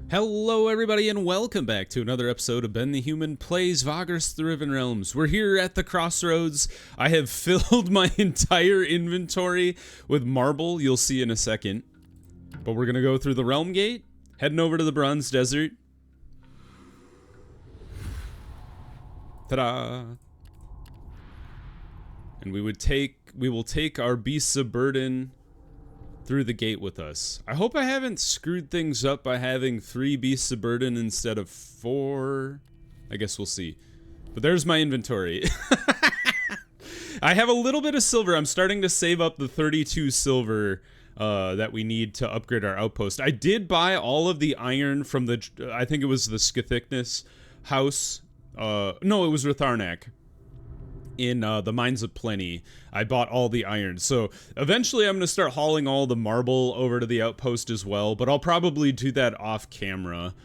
Hello everybody and welcome back to another episode of Ben the Human Plays Vagrus the Riven Realms. We're here at the crossroads. I have filled my entire inventory with marble, you'll see in a second. But we're gonna go through the Realm Gate, heading over to the Bronze Desert. Ta-da! And we will take our beasts of burden through the gate with us. I hope I haven't screwed things up by having 3 beasts of burden instead of 4. I guess we'll see. But there's my inventory. I have a little bit of silver. I'm starting to save up the 32 silver that we need to upgrade our outpost. I did buy all of the iron from the, I think it was the Scathicnus house. No, it was Ratharnak. In the Mines of Plenty, I bought all the iron. So eventually I'm going to start hauling all the marble over to the outpost as well, but I'll probably do that off camera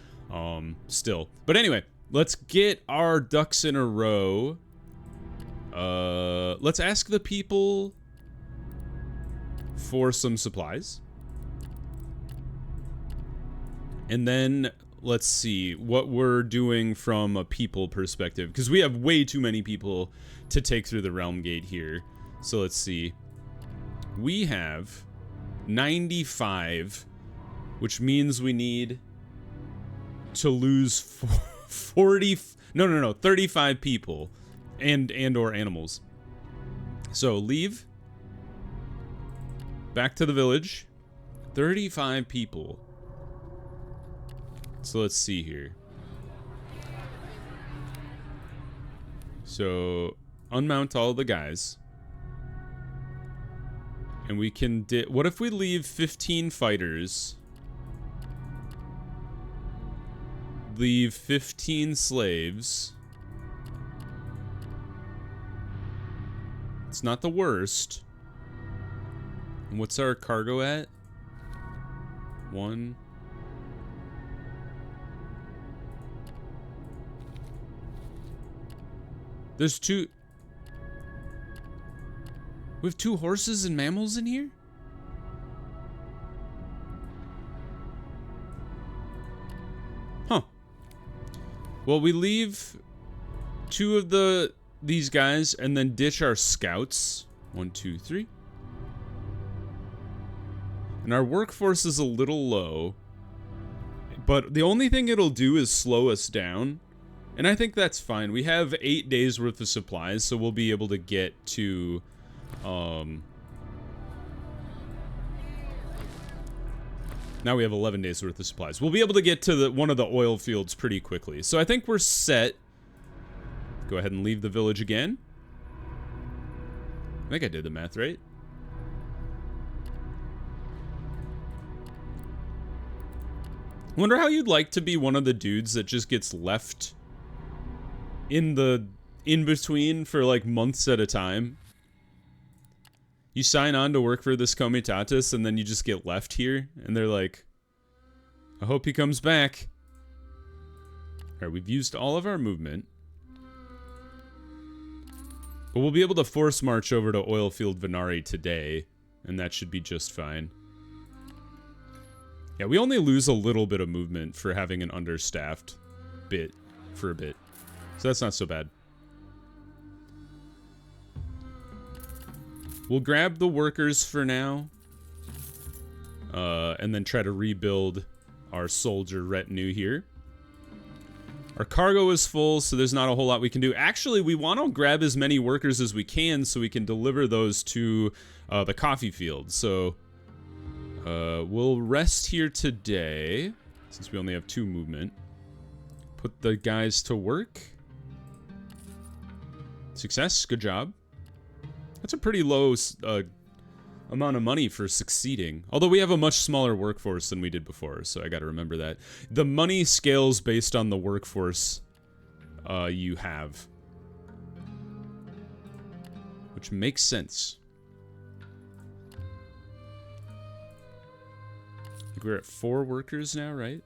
still. But anyway, let's get our ducks in a row. Let's ask the people for some supplies. And then let's see what we're doing from a people perspective, because we have way too many people to take through the Realm Gate here. So let's see. We have 95, which means we need to lose 35 people and or animals. So leave. Back to the village. 35 people. So let's see here. So unmount all the guys. And we can what if we leave 15 fighters? Leave 15 slaves. It's not the worst. And what's our cargo at? 1. There's 2. We have 2 horses and mammals in here? Huh. Well, we leave 2 of these guys and then ditch our scouts. 1, 2, 3. And our workforce is a little low. But the only thing it'll do is slow us down. And I think that's fine. We have 8 days worth of supplies, so we'll be able to get to, now we have 11 days worth of supplies. We'll be able to get to one of the oil fields pretty quickly. So I think we're set. Go ahead and leave the village again. I think I did the math right. Wonder how you'd like to be one of the dudes that just gets left in between for like months at a time. You sign on to work for this Comitatus and then you just get left here and they're like, I hope he comes back. Alright, we've used all of our movement. But we'll be able to force march over to Oilfield Venari today, and that should be just fine. Yeah, we only lose a little bit of movement for having an understaffed bit for a bit. So that's not so bad. We'll grab the workers for now. And then try to rebuild our soldier retinue here. Our cargo is full, so there's not a whole lot we can do. Actually, we want to grab as many workers as we can so we can deliver those to the coffee field. So we'll rest here today, since we only have 2 movement. Put the guys to work. Success, good job. That's a pretty low amount of money for succeeding. Although we have a much smaller workforce than we did before, so I gotta remember that. The money scales based on the workforce you have. Which makes sense. I think we're at 4 workers now, right?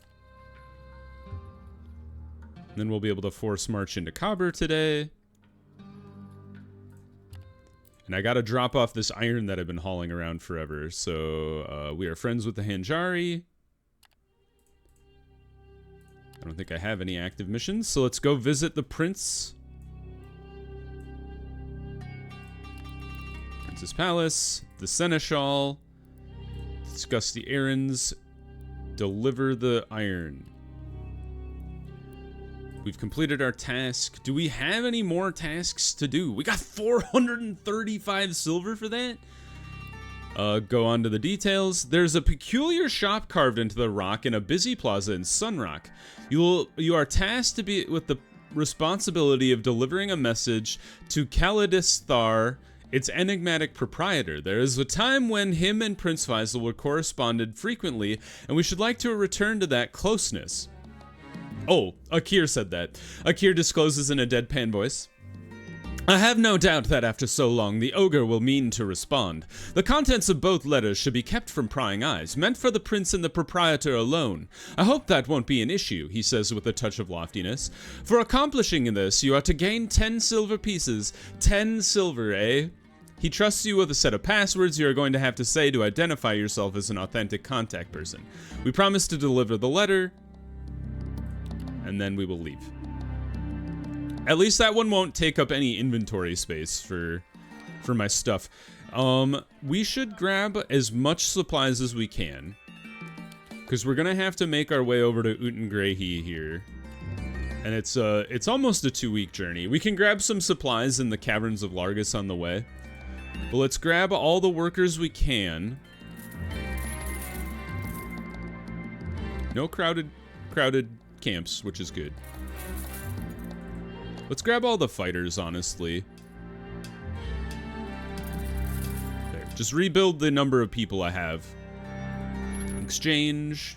And then we'll be able to force march into Kabur today. And I gotta drop off this iron that I've been hauling around forever. So we are friends with the Hanjari. I don't think I have any active missions, so let's go visit the prince. Prince's Palace, the Seneschal, discuss the errands, deliver the iron. We've completed our task. Do we have any more tasks to do? We got 435 silver for that? Go on to the details. There's a peculiar shop carved into the rock in a busy plaza in Sunrock. You are tasked to be with the responsibility of delivering a message to Kalidisthar, its enigmatic proprietor. There is a time when him and Prince Faisal were corresponded frequently, and we should like to return to that closeness. Oh, Akir said that. Akir discloses in a deadpan voice. I have no doubt that after so long, the ogre will mean to respond. The contents of both letters should be kept from prying eyes, meant for the prince and the proprietor alone. I hope that won't be an issue, he says with a touch of loftiness. For accomplishing this, you are to gain 10 silver pieces. 10 silver, eh? He trusts you with a set of passwords you are going to have to say to identify yourself as an authentic contact person. We promise to deliver the letter, and then we will leave. At least that one won't take up any inventory space for my stuff. We should grab as much supplies as we can, because we're gonna have to make our way over to Utengrehi here, and it's almost a 2-week journey. We can grab some supplies in the Caverns of Largus on the way, but let's grab all the workers we can. No crowded camps, which is good. Let's grab all the fighters, honestly. There. Just rebuild the number of people I have. Exchange.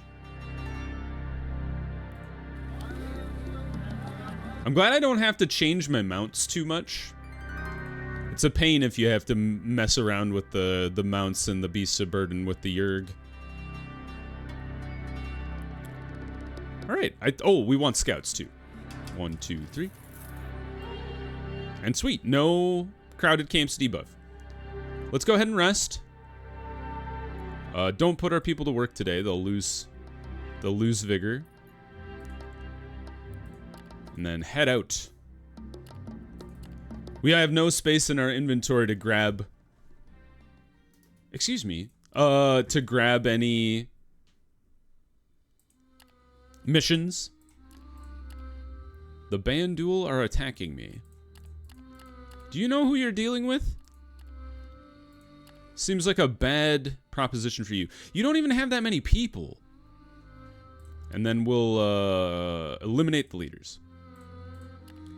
I'm glad I don't have to change my mounts too much. It's a pain if you have to mess around with the mounts and the beasts of burden with the Yerg. Alright. Oh, we want scouts too. 1, 2, 3. And sweet, no crowded camps debuff. Let's go ahead and rest. Don't put our people to work today. They'll lose vigor. And then head out. We have no space in our inventory to grab... Excuse me. To grab any... missions. The Bandul are attacking me. Do you know who you're dealing with? Seems like a bad proposition for you. You don't even have that many people. And then we'll eliminate the leaders.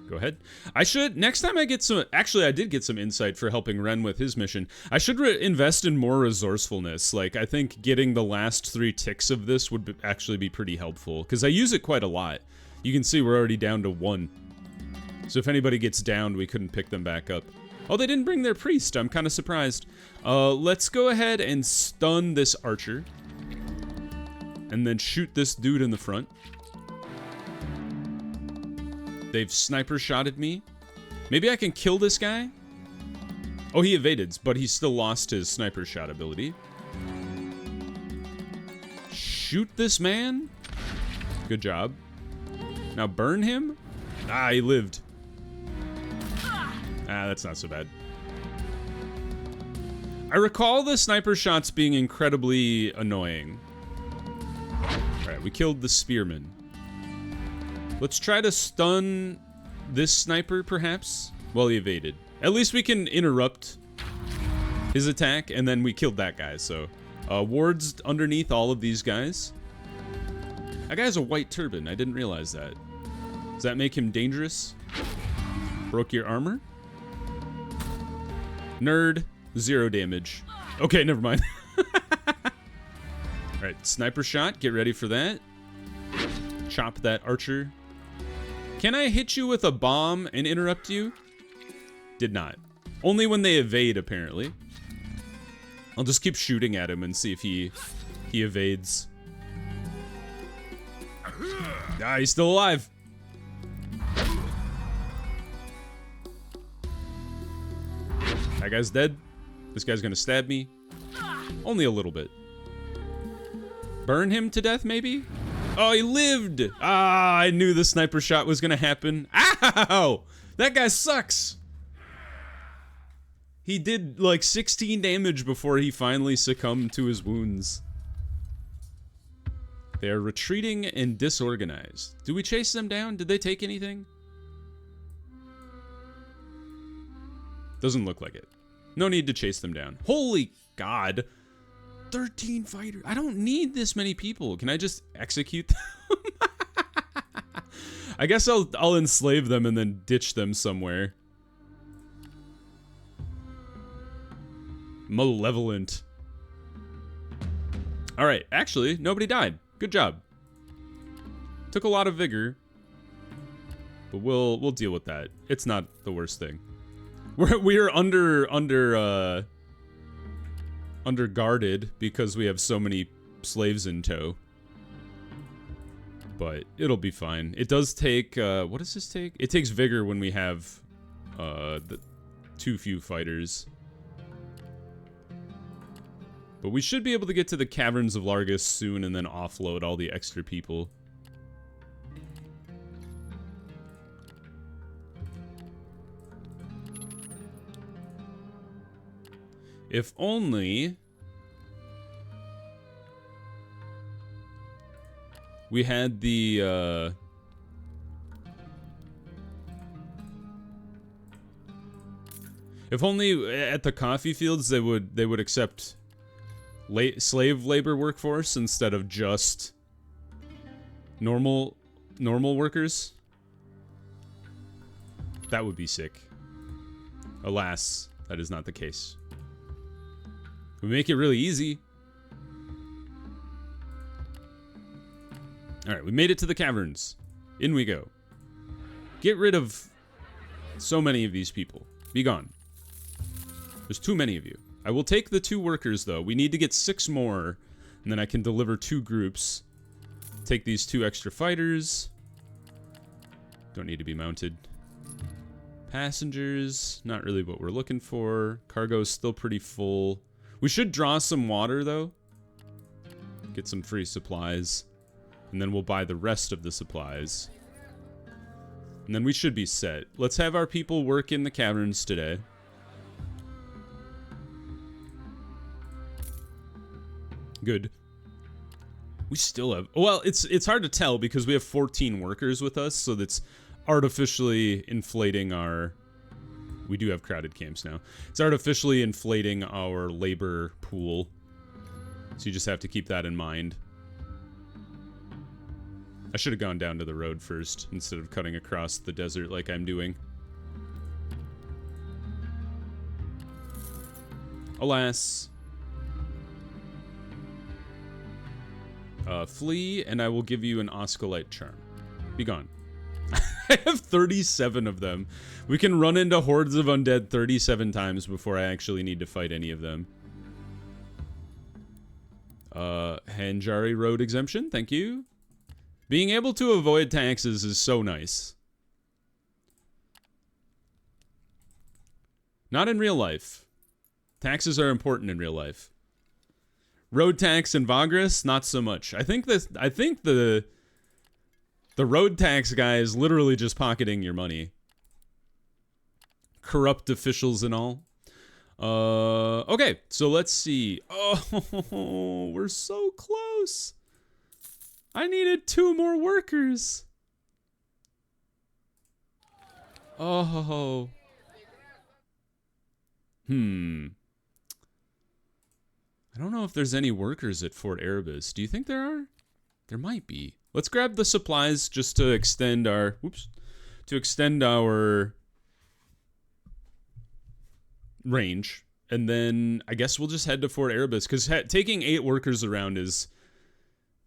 Go ahead. I should, next time I get some, actually I did get some insight for helping Ren with his mission. I should invest in more resourcefulness. Like, I think getting the last 3 ticks of this would actually be pretty helpful, because I use it quite a lot. You can see we're already down to 1. So if anybody gets downed, we couldn't pick them back up. Oh, they didn't bring their priest. I'm kind of surprised. Let's go ahead and stun this archer. And then shoot this dude in the front. They've sniper shotted me. Maybe I can kill this guy? Oh, he evaded, but he still lost his sniper shot ability. Shoot this man. Good job. Now burn him. Ah, he lived. Ah, that's not so bad. I recall the sniper shots being incredibly annoying. Alright, we killed the spearman. Let's try to stun this sniper, perhaps? Well, he evaded. At least we can interrupt his attack, and then we killed that guy, so... wards underneath all of these guys. That guy has a white turban. I didn't realize that. Does that make him dangerous? Broke your armor? Nerd. 0 damage. Okay, never mind. Alright, sniper shot. Get ready for that. Chop that archer. Can I hit you with a bomb and interrupt you? Did not. Only when they evade, apparently. I'll just keep shooting at him and see if he evades. Ah, he's still alive. That guy's dead. This guy's gonna stab me. Only a little bit. Burn him to death, maybe? Oh, he lived! Ah, I knew the sniper shot was gonna happen. Ow! That guy sucks! He did like 16 damage before he finally succumbed to his wounds. They are retreating and disorganized. Do we chase them down? Did they take anything? Doesn't look like it. No need to chase them down. Holy God! 13 fighters. I don't need this many people. Can I just execute them? I guess I'll enslave them and then ditch them somewhere. Malevolent. Alright, actually, nobody died. Good job. Took a lot of vigor. But we'll deal with that. It's not the worst thing. We're under guarded because we have so many slaves in tow. But it'll be fine. It does take, what does this take? It takes vigor when we have, too few fighters. But we should be able to get to the caverns of Largus soon and then offload all the extra people. If only we had the if only at the coffee fields they would accept slave labor workforce instead of just normal workers. That would be sick. Alas, that is not the case. We make it really easy. Alright, we made it to the caverns. In we go. Get rid of so many of these people. Be gone. There's too many of you. I will take the 2 workers, though. We need to get 6 more, and then I can deliver 2 groups. Take these 2 extra fighters. Don't need to be mounted. Passengers, not really what we're looking for. Cargo is still pretty full. We should draw some water, though. Get some free supplies. And then we'll buy the rest of the supplies. And then we should be set. Let's have our people work in the caverns today. Good. We still have... Well, it's hard to tell because we have 14 workers with us, so that's artificially inflating our... We do have crowded camps now. It's artificially inflating our labor pool. So you just have to keep that in mind. I should have gone down to the road first instead of cutting across the desert like I'm doing. Alas. Flee, and I will give you an Osculite charm. Be gone. I have 37 of them. We can run into hordes of undead 37 times before I actually need to fight any of them. Hanjari Road exemption, thank you. Being able to avoid taxes is so nice. Not in real life. Taxes are important in real life. Road tax and Vagrus, not so much. I think the road tax guy is literally just pocketing your money. Corrupt officials and all. Okay, so let's see. Oh, we're so close. I needed 2 more workers. Oh. I don't know if there's any workers at Fort Erebus. Do you think there are? There might be. Let's grab the supplies just to extend our... Whoops. To extend our... range. And then I guess we'll just head to Fort Erebus. Because taking 8 workers around is...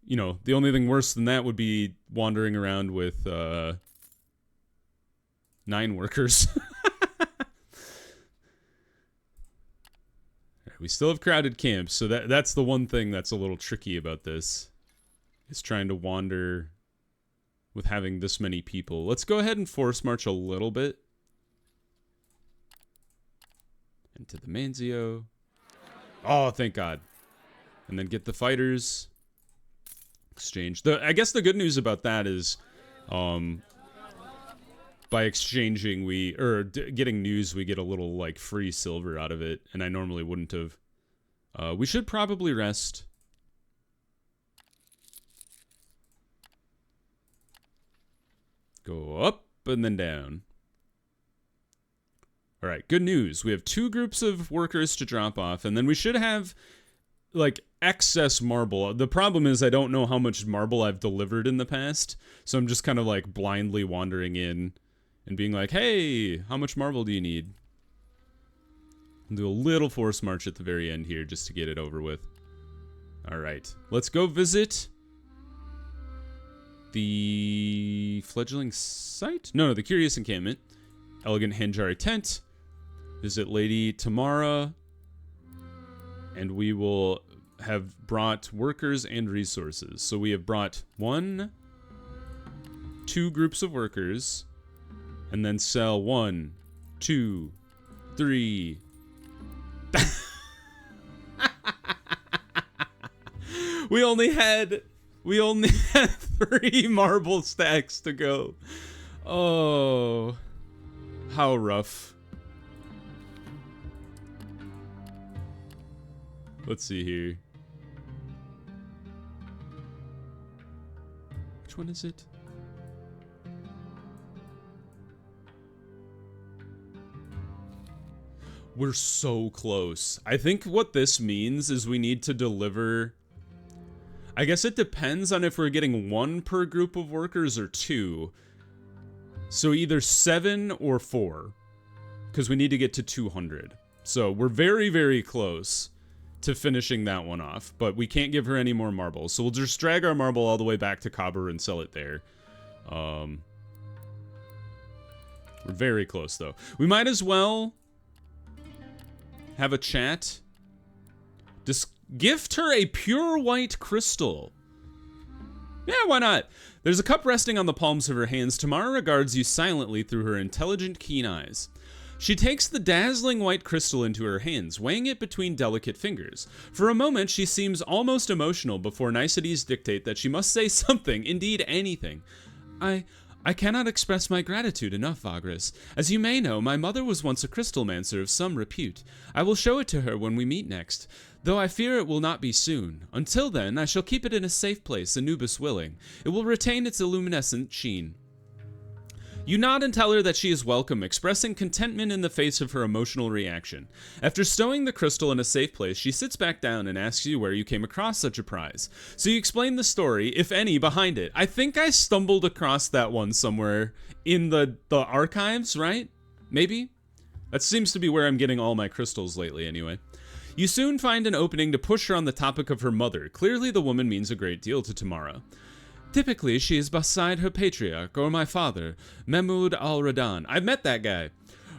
You know, the only thing worse than that would be wandering around with 9 workers. We still have crowded camps, so that's the one thing that's a little tricky about this. Is trying to wander with having this many people. Let's go ahead and force march a little bit. Into the Manzio. Oh, thank God. And then get the fighters. exchange. I guess the good news about that is, by exchanging getting news, we get a little like free silver out of it, and I normally wouldn't have. We should probably rest. Go up and then down. All right, good news. We have 2 groups of workers to drop off, and then we should have, like, excess marble. The problem is I don't know how much marble I've delivered in the past, so I'm just kind of, like, blindly wandering in and being like, hey, how much marble do you need? I'll do a little force march at the very end here just to get it over with. All right, let's go visit the fledgling site? No, the Curious Encampment. Elegant Hanjari Tent. Visit Lady Tamara. And we will have brought workers and resources. So we have brought 1, 2 groups of workers. And then sell 1, 2, 3. We only had 3 marble stacks to go. Oh, how rough. Let's see here. Which one is it? We're so close. I think what this means is we need to deliver. I guess it depends on if we're getting 1 per group of workers or 2. So either 7 or 4. Because we need to get to 200. So we're very, very close to finishing that one off. But we can't give her any more marble. So we'll just drag our marble all the way back to Cobber and sell it there. We're very close, though. We might as well have a chat. Gift her a pure white crystal. Yeah, why not? There's a cup resting on the palms of her hands. Tamara regards you silently through her intelligent, keen eyes. She takes the dazzling white crystal into her hands, weighing it between delicate fingers. For a moment, she seems almost emotional before niceties dictate that she must say something, indeed anything. I cannot express my gratitude enough, Vagrus. As you may know, my mother was once a crystalmancer of some repute. I will show it to her when we meet next, though I fear it will not be soon. Until then, I shall keep it in a safe place, Anubis willing. It will retain its luminescent sheen. You nod and tell her that she is welcome, expressing contentment in the face of her emotional reaction. After stowing the crystal in a safe place, she sits back down and asks you where you came across such a prize. So you explain the story, if any, behind it. I think I stumbled across that one somewhere in the archives, right? Maybe? That seems to be where I'm getting all my crystals lately, anyway. You soon find an opening to push her on the topic of her mother. Clearly, the woman means a great deal to Tamara. Typically, she is beside her patriarch, or my father, Mahmud al-Radan. I've met that guy.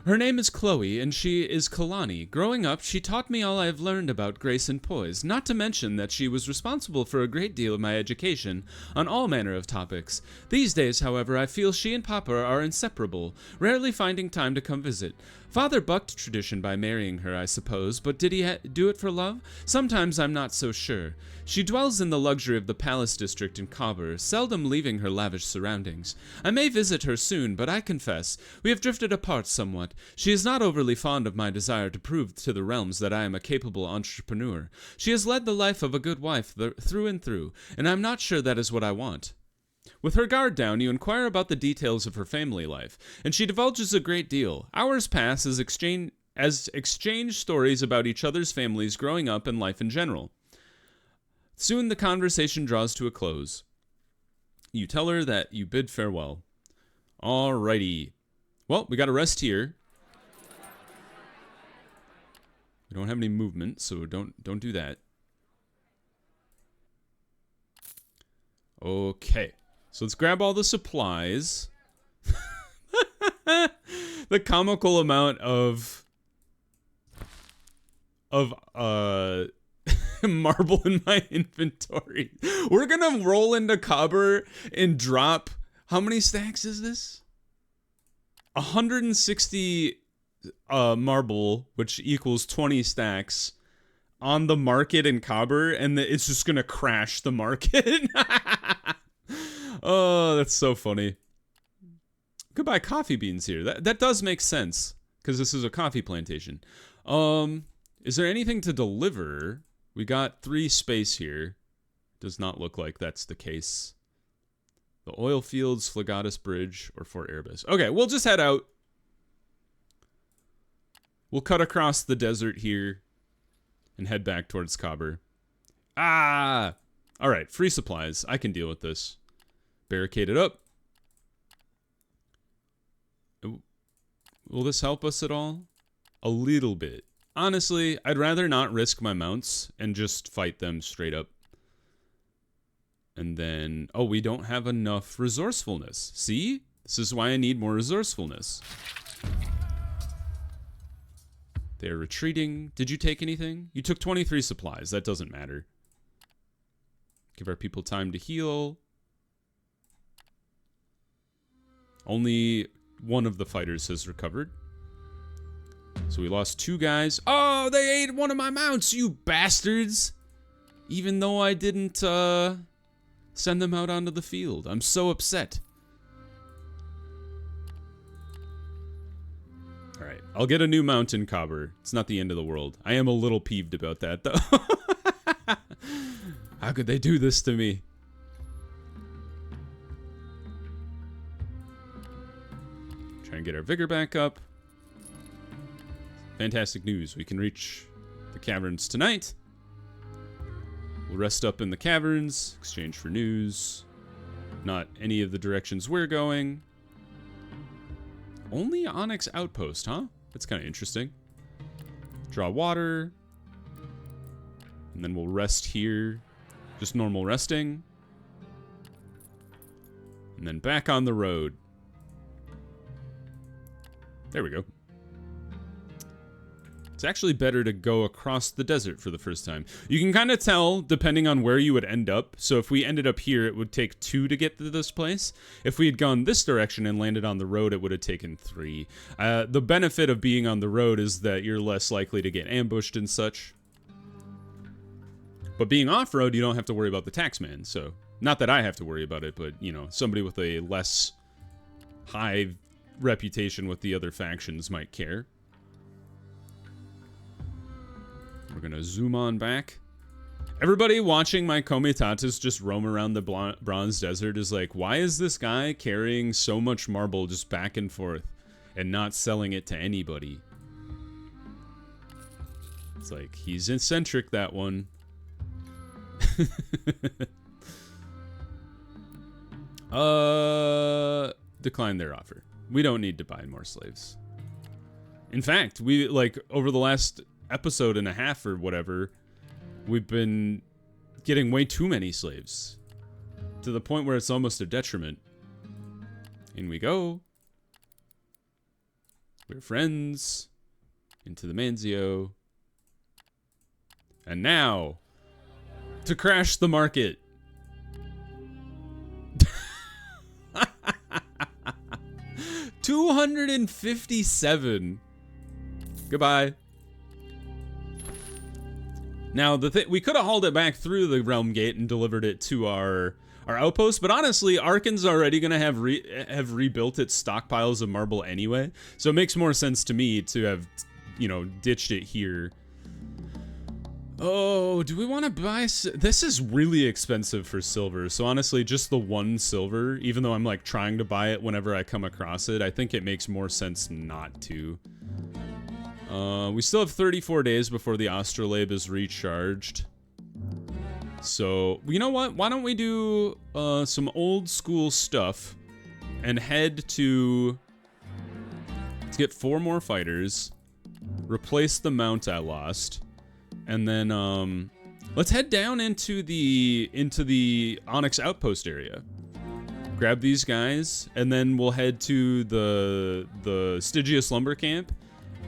Her name is Chloe, and she is Kalani. Growing up, she taught me all I have learned about grace and poise, not to mention that she was responsible for a great deal of my education on all manner of topics. These days, however, I feel she and Papa are inseparable, rarely finding time to come visit. Father bucked tradition by marrying her, I suppose, but did he do it for love? Sometimes I'm not so sure. She dwells in the luxury of the palace district in Cobber, seldom leaving her lavish surroundings. I may visit her soon, but I confess, we have drifted apart somewhat. She is not overly fond of my desire to prove to the realms that I am a capable entrepreneur. She has led the life of a good wife through and through, and I'm not sure that is what I want. With her guard down, you inquire about the details of her family life, and she divulges a great deal. Hours pass as exchange stories about each other's families growing up and life in general. Soon the conversation draws to a close. You tell her that you bid farewell. Alrighty. Well, we got to rest here. We don't have any movement, so don't do that. Okay. So let's grab all the supplies. The comical amount of marble in my inventory. We're gonna roll into Cobber and drop, how many stacks is this? 160 marble, which equals 20 stacks. on the market in Cobber, and it's just gonna crash the market. Oh, that's so funny. Could buy coffee beans here. That does make sense, because this is a coffee plantation. Is there anything to deliver? We got 3 space here. Does not look like that's the case. The oil fields, Phlegatus Bridge, or Fort Erebus. Okay, we'll just head out. We'll cut across the desert here and head back towards Cobber. Ah! Alright, free supplies. I can deal with this. Barricade it up. Will this help us at all? A little bit. Honestly, I'd rather not risk my mounts and just fight them straight up. And then, oh, we don't have enough resourcefulness. See? This is why I need more resourcefulness. They're retreating. Did you take anything? You took 23 supplies. That doesn't matter. Give our people time to heal. Only one of the fighters has recovered. So we lost 2 guys. Oh, they ate one of my mounts, you bastards! Even though I didn't, send them out onto the field. I'm so upset. Alright, I'll get a new mount in Cobber. It's not the end of the world. I am a little peeved about that, though. How could they do this to me? Try and get our vigor back up. Fantastic news. We can reach the caverns tonight. We'll rest up in the caverns, exchange for news. Not any of the directions we're going. Only Onyx Outpost, huh? That's kind of interesting. Draw water. And then we'll rest here. Just normal resting. And then back on the road. There we go. It's actually better to go across the desert for the first time. You can kind of tell, depending on where you would end up. So if we ended up here, it would take 2 to get to this place. If we had gone this direction and landed on the road, it would have taken 3. The benefit of being on the road is that you're less likely to get ambushed and such. But being off-road, you don't have to worry about the taxman. So, not that I have to worry about it, but, you know, somebody with a less high reputation with the other factions might care. We're gonna zoom on back. Everybody watching my comitatus just roam around the Bronze Desert is like, why is this guy carrying so much marble just back and forth and not selling it to anybody? It's like, he's eccentric, that one. Decline their offer. We don't need to buy more slaves. In fact, we, like, over the last episode and a half or whatever, we've been getting way too many slaves. To the point where it's almost a detriment. In we go. We're friends. Into the Manzio. And now, to crash the market. $257. Goodbye. Now, we could have hauled it back through the Realm Gate and delivered it to our outpost, but honestly, Arkan's already going to have rebuilt its stockpiles of marble anyway, so it makes more sense to me to have, you know, ditched it here. Oh, do we want to buy... This is really expensive for silver, so honestly, just the 1 silver, even though I'm, like, trying to buy it whenever I come across it, I think it makes more sense not to. We still have 34 days before the astrolabe is recharged. So, you know what? Why don't we do some old school stuff and head to... Let's get 4 more fighters. Replace the mount I lost. And then, let's head down into the Onyx Outpost area. Grab these guys, and then we'll head to the Stygius Lumber Camp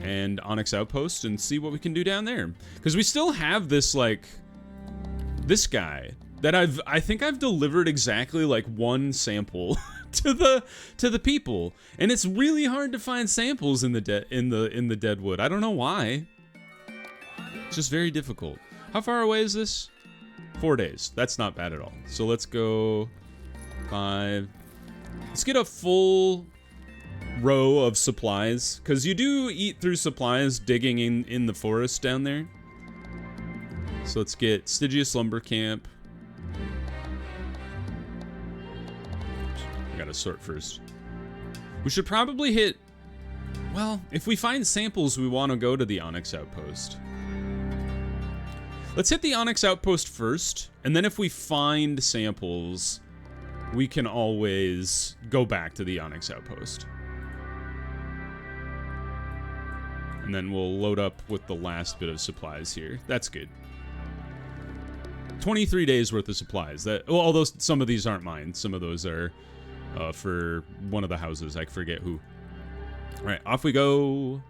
and Onyx Outpost and see what we can do down there. Because we still have this, like, this guy that I think I've delivered exactly, like, 1 sample to the people. And it's really hard to find samples in the Deadwood. I don't know why. It's just very difficult. How far away is this? 4 days. That's not bad at all. So let's go 5. Let's get a full row of supplies, because you do eat through supplies digging in the forest down there. So let's get Stygius Lumber Camp. I gotta sort first. We should probably hit... Well, if we find samples, we want to go to the Onyx Outpost. Let's hit the Onyx Outpost first, and then if we find samples, we can always go back to the Onyx Outpost. And then we'll load up with the last bit of supplies here. That's good. 23 days worth of supplies. That, well, although some of these aren't mine. Some of those are for one of the houses. I forget who. All right, off we go.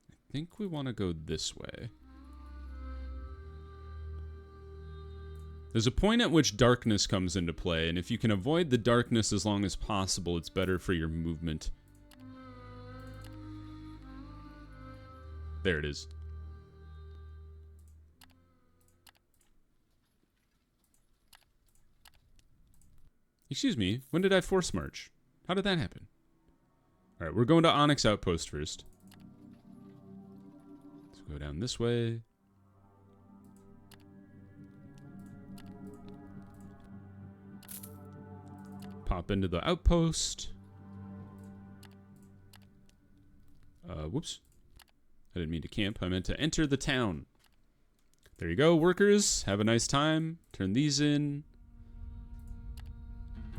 I think we want to go this way. There's a point at which darkness comes into play, and if you can avoid the darkness as long as possible, it's better for your movement. There it is. Excuse me, when did I force march? How did that happen? Alright, we're going to Onyx Outpost first. Let's go down this way. Pop into the outpost. Whoops. I didn't mean to camp. I meant to enter the town. There you go, workers. Have a nice time. Turn these in.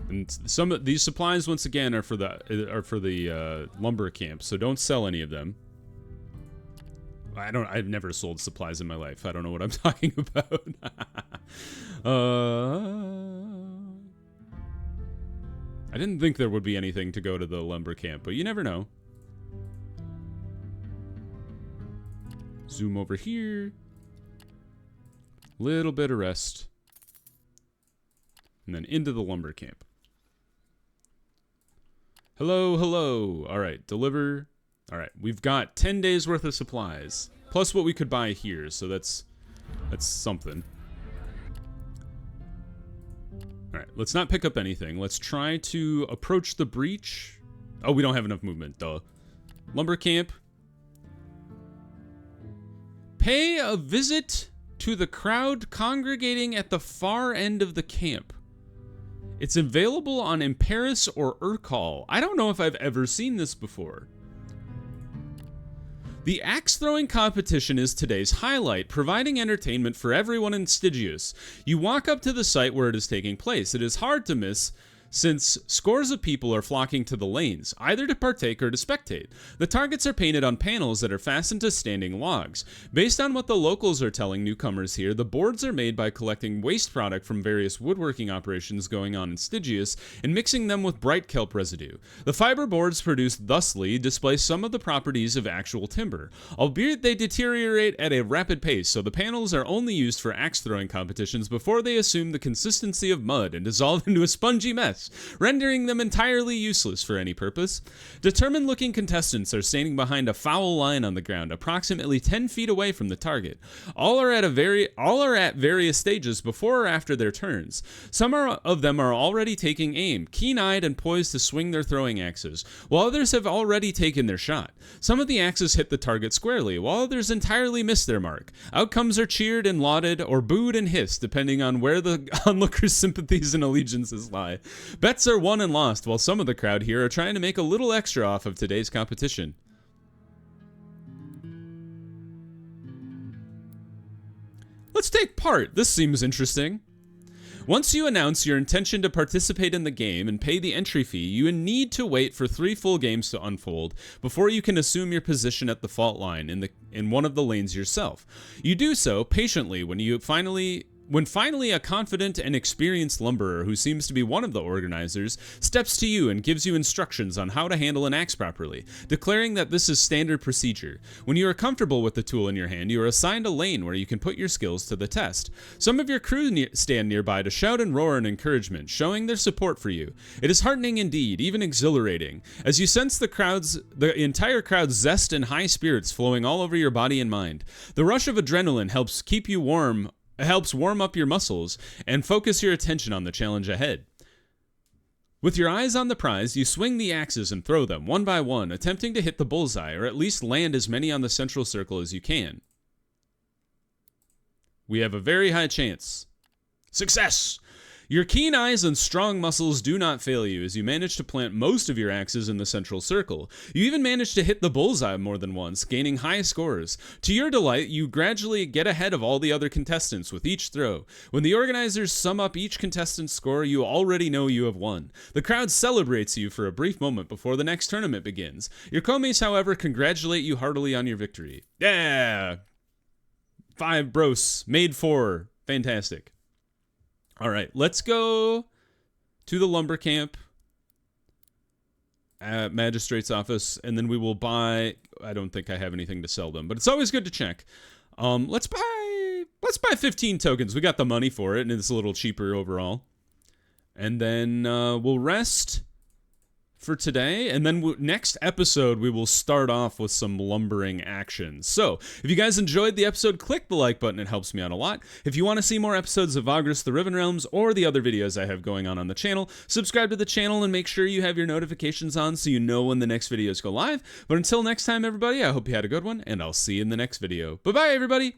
And some of these supplies, once again, are for the lumber camp. So don't sell any of them. I've never sold supplies in my life. I don't know what I'm talking about. I didn't think there would be anything to go to the lumber camp, but you never know. Zoom over here. Little bit of rest. And then into the lumber camp. Hello, hello. All right, deliver. All right, we've got 10 days worth of supplies, plus what we could buy here, so that's something. All right, let's not pick up anything. Let's try to approach the breach. Oh, we don't have enough movement, duh. Lumber camp. Pay a visit to the crowd congregating at the far end of the camp. It's available on Paris or Urkal. I don't know if I've ever seen this before. The axe throwing competition is today's highlight, providing entertainment for everyone in Stygius. You walk up to the site where it is taking place. It is hard to miss, since scores of people are flocking to the lanes, either to partake or to spectate. The targets are painted on panels that are fastened to standing logs. Based on what the locals are telling newcomers here, the boards are made by collecting waste product from various woodworking operations going on in Stygius and mixing them with bright kelp residue. The fiber boards produced thusly display some of the properties of actual timber, albeit they deteriorate at a rapid pace, so the panels are only used for axe throwing competitions before they assume the consistency of mud and dissolve into a spongy mess, rendering them entirely useless for any purpose. Determined-looking contestants are standing behind a foul line on the ground, approximately 10 feet away from the target. All are at various stages before or after their turns. Some of them are already taking aim, keen-eyed and poised to swing their throwing axes, while others have already taken their shot. Some of the axes hit the target squarely, while others entirely miss their mark. Outcomes are cheered and lauded, or booed and hissed, depending on where the onlookers' sympathies and allegiances lie. Bets are won and lost, while some of the crowd here are trying to make a little extra off of today's competition. Let's take part. This seems interesting. Once you announce your intention to participate in the game and pay the entry fee, you need to wait for 3 full games to unfold before you can assume your position at the fault line in one of the lanes yourself. You do so patiently when you finally When finally a confident and experienced lumberer who seems to be one of the organizers steps to you and gives you instructions on how to handle an axe properly, declaring that this is standard procedure. When you are comfortable with the tool in your hand, you are assigned a lane where you can put your skills to the test. Some of your crew stand nearby to shout and roar in encouragement, showing their support for you. It is heartening indeed, even exhilarating, as you sense the entire crowd's zest and high spirits flowing all over your body and mind. The rush of adrenaline helps warm up your muscles and focus your attention on the challenge ahead. With your eyes on the prize, you swing the axes and throw them, one by one, attempting to hit the bullseye, or at least land as many on the central circle as you can. We have a very high chance. Success! Your keen eyes and strong muscles do not fail you as you manage to plant most of your axes in the central circle. You even manage to hit the bullseye more than once, gaining high scores. To your delight, you gradually get ahead of all the other contestants with each throw. When the organizers sum up each contestant's score, you already know you have won. The crowd celebrates you for a brief moment before the next tournament begins. Your co-mates, however, congratulate you heartily on your victory. Yeah! 5 bros, made 4. Fantastic. All right, let's go to the lumber camp at Magistrate's office, and then we will buy. I don't think I have anything to sell them, but it's always good to check. Let's buy 15 tokens. We got the money for it, and it's a little cheaper overall. And then we'll rest for today, and then next episode we will start off with some lumbering action. So if you guys enjoyed the episode, click the like button. It helps me out a lot. If you want to see more episodes of Vagrus the Riven Realms or the other videos I have going on the channel, subscribe to the channel and make sure you have your notifications on so you know when the next videos go live. But until next time, everybody, I hope you had a good one, and I'll see you in the next video. Bye bye, everybody.